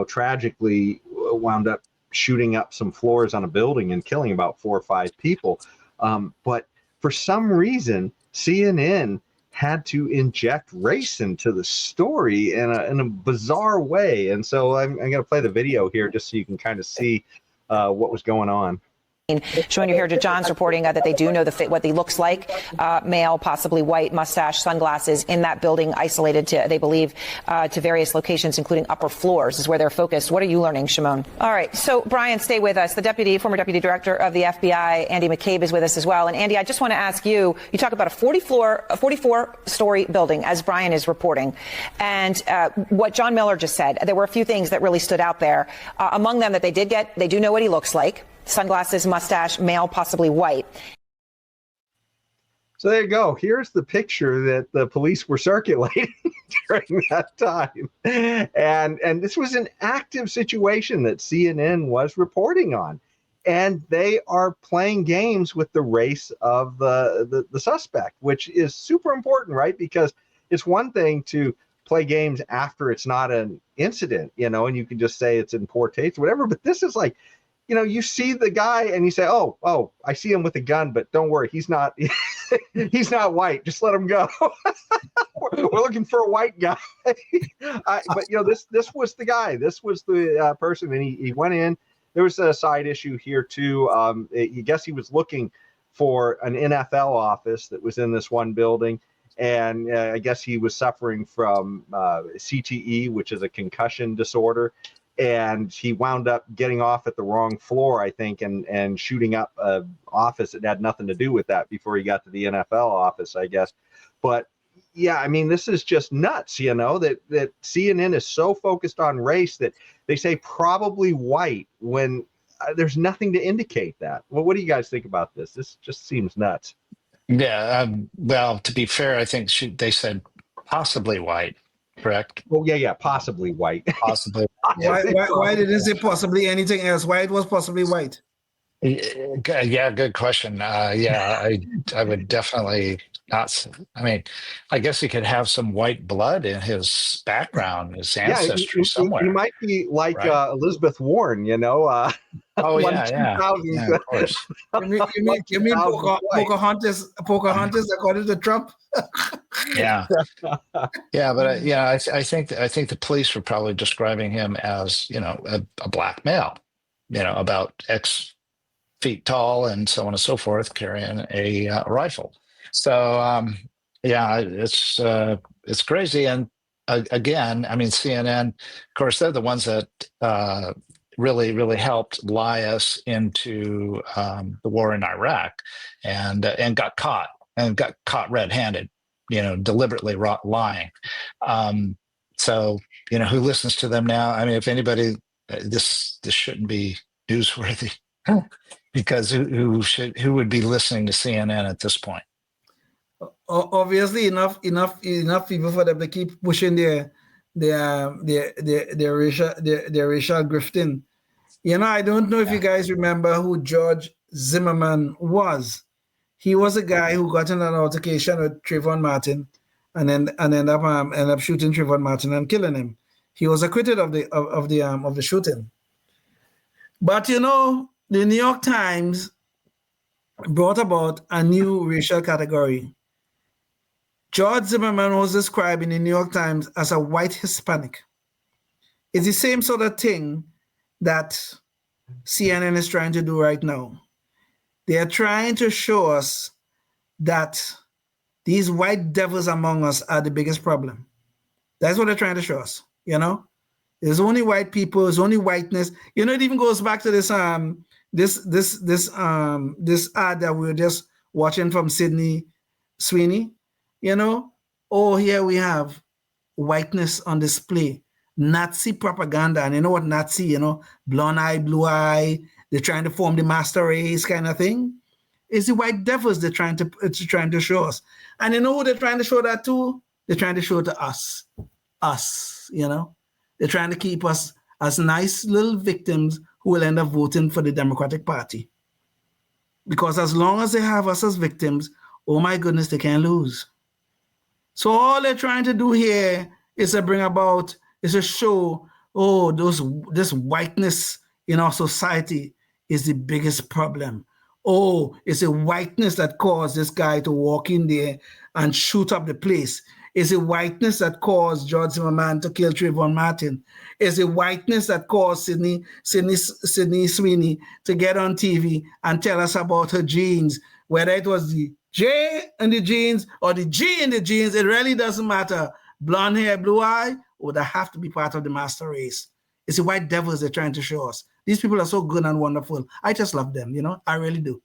B: tragically wound up shooting up some floors on a building and killing about 4 or 5 people, but for some reason CNN had to inject race into the story in a bizarre way. And so I'm going to play the video here just so you can kind of see what was going on.
R: Showing you here to John's reporting that they do know what he looks like, male, possibly white, mustache, sunglasses, in that building, isolated to, they believe, to various locations, including upper floors is where they're focused. What are you learning, Shimon? All right. So, Brian, stay with us. The former deputy director of the FBI, Andy McCabe, is with us as well. And Andy, I just want to ask you talk about a 44-story building, as Brian is reporting. And what John Miller just said, there were a few things that really stood out there. Among them that they do know what he looks like. Sunglasses, mustache, male, possibly white.
B: So there you go. Here's the picture that the police were circulating during that time. And this was an active situation that CNN was reporting on. And they are playing games with the race of the suspect, which is super important, right? Because it's one thing to play games after it's not an incident, and you can just say it's in poor taste or whatever. But this is like, you see the guy and you say, oh, I see him with a gun, but don't worry, he's not he's not white. Just let him go. We're looking for a white guy. But this was the guy. This was the person, and he went in. There was a side issue here too. I guess he was looking for an NFL office that was in this one building, and I guess he was suffering from CTE, which is a concussion disorder. And he wound up getting off at the wrong floor, I think, and shooting up an office that had nothing to do with that before he got to the NFL office, I guess. But yeah, I mean, this is just nuts, that CNN is so focused on race that they say probably white when there's nothing to indicate that. Well, what do you guys think about this? This just seems nuts.
D: Yeah. Well, to be fair, I think they said possibly white. Correct.
B: Oh yeah, possibly white.
D: Possibly.
C: Why didn't it say possibly anything else? Why it was possibly white?
D: Yeah, good question. I would definitely not. I mean, I guess he could have some white blood in his background, his ancestry somewhere.
B: He might be like Elizabeth Warren,
D: Oh yeah, of course.
C: You mean Pocahontas according to Trump?
D: Yeah, but I think the police were probably describing him as a black male, about X feet tall and so on and so forth, carrying a rifle. So it's crazy. And again, I mean, CNN, of course, they're the ones that really, really helped lie us into the war in Iraq, and got caught red-handed, deliberately lying. So, who listens to them now? I mean, if anybody, this shouldn't be newsworthy, because who would be listening to CNN at this point?
C: Obviously, enough people for them to keep pushing their racial grifting. I don't know if you guys remember who George Zimmerman was. He was a guy who got in an altercation with Trayvon Martin, and ended up shooting Trayvon Martin and killing him. He was acquitted of the shooting. But the New York Times brought about a new racial category. George Zimmerman was described in the New York Times as a white Hispanic. It's the same sort of thing that CNN is trying to do right now. They are trying to show us that these white devils among us are the biggest problem. That's what they're trying to show us, There's only white people, there's only whiteness. It even goes back to this ad that we were just watching from Sidney, Sweeney. Here we have whiteness on display, Nazi propaganda. And you know what Nazi, blonde eye, blue eye, they're trying to form the master race kind of thing. It's the white devils they're trying to show us. And you know who they're trying to show that to? They're trying to show it to us. They're trying to keep us as nice little victims who will end up voting for the Democratic Party. Because as long as they have us as victims, oh my goodness, they can't lose. So all they're trying to do here is to show, this whiteness in our society is the biggest problem. It's a whiteness that caused this guy to walk in there and shoot up the place. It's a whiteness that caused George Zimmerman to kill Trayvon Martin. It's a whiteness that caused Sidney Sweeney to get on TV and tell us about her genes, whether it was the J in the genes or the G in the genes, it really doesn't matter. Blonde hair, blue eye, would have to be part of the master race. It's the white devils they're trying to show us. These people are so good and wonderful. I just love them, I really do.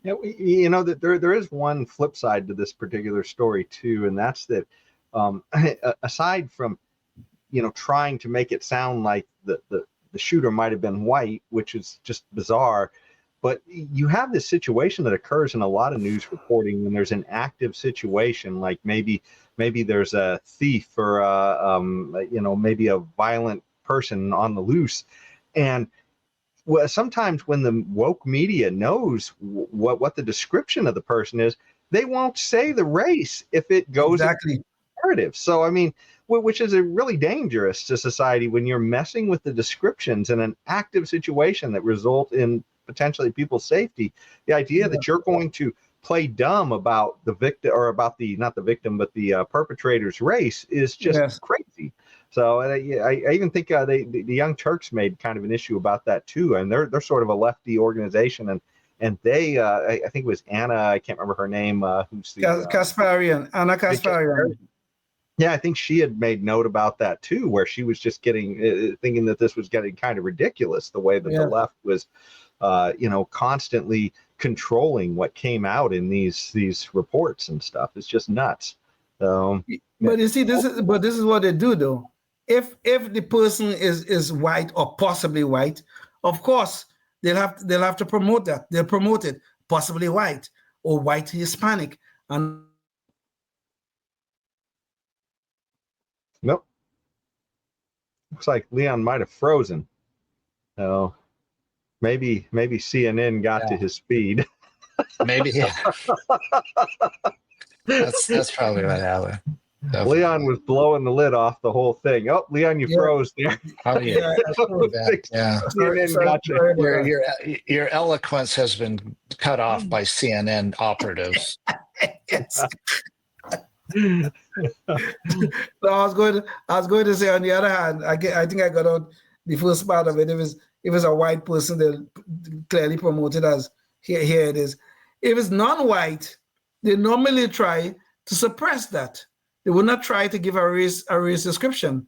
B: That there is one flip side to this particular story too, and that's that aside from trying to make it sound like the shooter might have been white, which is just bizarre, but you have this situation that occurs in a lot of news reporting when there's an active situation, like maybe there's a thief or maybe a violent person on the loose, and sometimes when the woke media knows what the description of the person is, they won't say the race if it goes
C: exactly
B: narrative. So I mean, which is really dangerous to society when you're messing with the descriptions in an active situation that result in potentially people's safety. The idea that you're going to play dumb about the victim, or about not the victim, but the perpetrator's race is just crazy. So I even think the Young Turks made kind of an issue about that too, and they're sort of a lefty organization, and they I think it was Anna, I can't remember her name, who's the
C: Kasparian, Anna Kasparian.
B: Yeah, I think she had made note about that too, where she was just getting thinking that this was getting kind of ridiculous, the way that the left was constantly controlling what came out in these reports and stuff. It's just nuts. So,
C: but you see, this is what they do though. If the person is white or possibly white, of course they'll have to promote that. They'll promote it, possibly white or white Hispanic. And
B: nope. Looks like Leon might have frozen. So maybe CNN got to his speed.
D: Maybe, yeah. That's probably what happened. Definitely.
B: Leon was blowing the lid off the whole thing. Oh, Leon, you froze there.
D: Oh yeah, your eloquence has been cut off by CNN operatives.
C: Yes. So I was going to say, on the other hand, I think I got out the first part of it. If it's a white person, they'll clearly promote it as here it is. If it's non-white, they normally try to suppress that. They will not try to give a race description.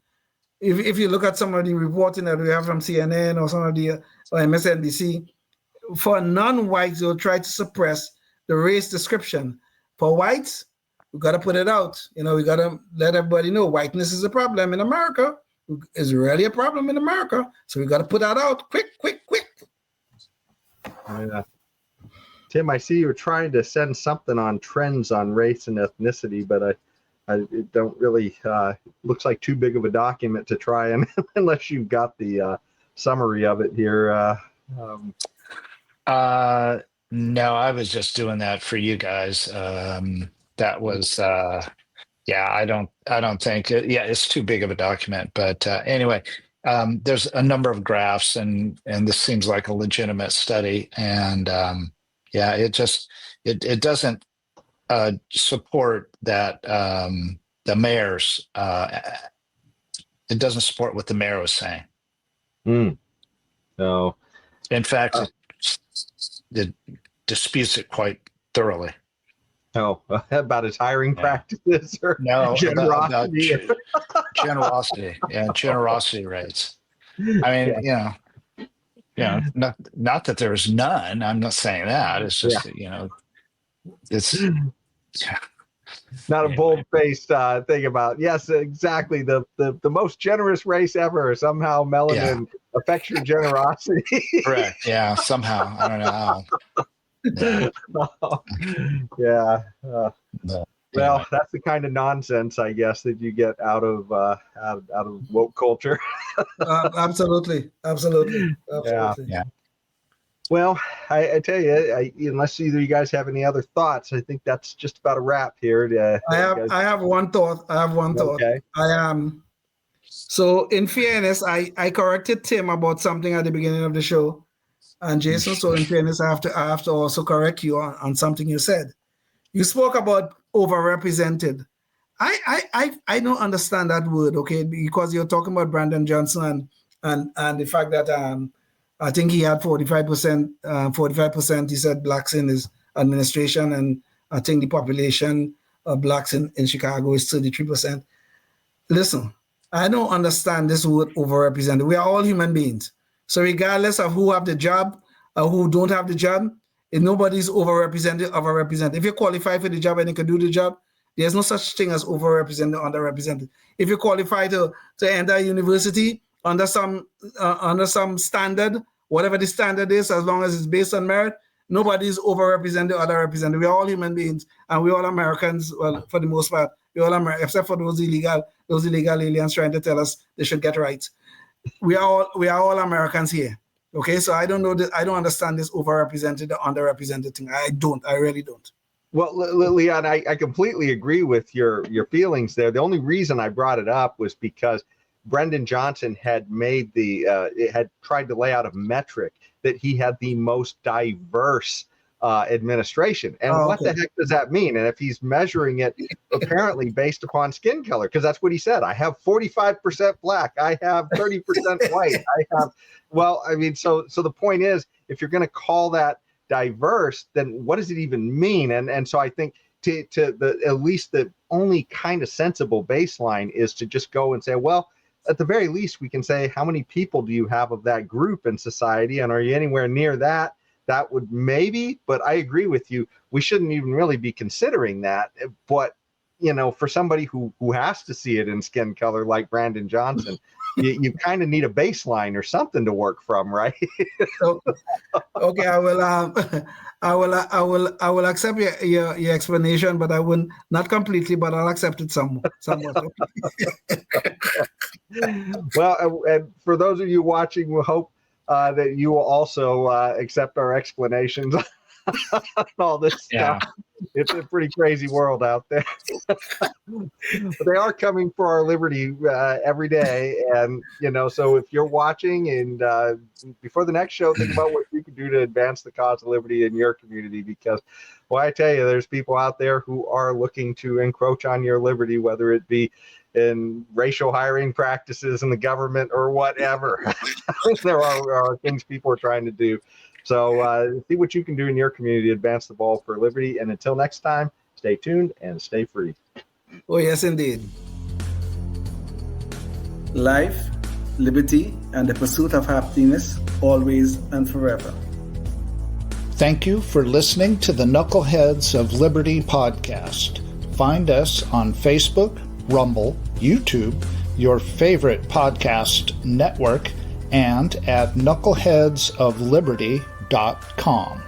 C: if you look at some of the reporting that we have from CNN or some of the or MSNBC, for non-whites, they'll try to suppress the race description. For whites, we got to put it out. You know, we got to let everybody know whiteness is a problem in America. It's really a problem in America. So we got to put that out quick.
B: Yeah. Tim, I see you were trying to send something on trends on race and ethnicity, but it don't really looks like too big of a document to try and unless you've got the summary of it here.
D: No, I was just doing that for you guys. That was I don't think it's too big of a document, but anyway, there's a number of graphs and this seems like a legitimate study, and it doesn't support that the mayor's it doesn't support what the mayor was saying.
B: No,
D: in fact, it disputes it quite thoroughly.
B: Oh, about his hiring practices or
D: no
B: generosity?
D: Generosity and generosity rates. I mean, not that there's none. I'm not saying that. It's just it's
B: not a bold-faced thing about yes, exactly the most generous race ever. Somehow melanin affects your generosity.
D: Correct. Yeah. Somehow I don't know how.
B: Well, that's the kind of nonsense, I guess, that you get out of woke culture.
C: Absolutely.
B: Yeah. Well, I tell you, unless either of you guys have any other thoughts, I think that's just about a wrap here.
C: I have one thought.
B: Okay.
C: So in fairness, I corrected Tim about something at the beginning of the show. And Jason, so in fairness, I have to also correct you on something you said. You spoke about overrepresented. I don't understand that word, okay? Because you're talking about Brandon Johnson and the fact that I think he had 45%. 45% he said blacks in his administration, and I think the population of blacks in Chicago is 33%. Listen, I don't understand this word overrepresented. We are all human beings. So regardless of who have the job or who don't have the job, if nobody's overrepresented. If you qualify for the job and you can do the job, there's no such thing as overrepresented, underrepresented. If you qualify to enter a university under some standard, whatever the standard is, as long as it's based on merit, nobody's overrepresented, underrepresented. We're all human beings, and we're all Americans. Well, for the most part, we're all Americans, except for those illegal aliens trying to tell us they should get rights. We are all Americans here. Okay, so I don't know that I don't understand this overrepresented or underrepresented thing. I really don't.
B: Well, Leon, I completely agree with your feelings there. The only reason I brought it up was because Brendan Johnson had had tried to lay out a metric that he had the most diverse administration. And what the heck does that mean? And if he's measuring it apparently based upon skin color, because that's what he said. I have 45% black. I have 30% white. Well, I mean, so the point is, if you're going to call that diverse, then what does it even mean? And so I think at least the only kind of sensible baseline is to just go and say, well, at the very least, we can say, how many people do you have of that group in society? And are you anywhere near that? That would maybe, but I agree with you. We shouldn't even really be considering that. But, for somebody who has to see it in skin color like Brandon Johnson, you kind of need a baseline or something to work from, right?
C: Okay, I will accept your explanation, but I wouldn't, not completely, but I'll accept it somewhat.
B: Well, and for those of you watching, we hope that you will also accept our explanations on all this stuff. It's a pretty crazy world out there. But they are coming for our liberty every day. And, so if you're watching and before the next show, think about what you can do to advance the cause of liberty in your community. Because, well, I tell you, there's people out there who are looking to encroach on your liberty, whether it be in racial hiring practices in the government or whatever. There are things people are trying to do. So see what you can do in your community to advance the ball for liberty. And until next time, stay tuned and stay free.
C: Oh, yes, indeed. life, liberty, and the pursuit of happiness, always and forever.
S: Thank you for listening to the Knuckleheads of Liberty podcast. Find us on Facebook, Rumble, YouTube, your favorite podcast network, and at knuckleheadsofliberty.com.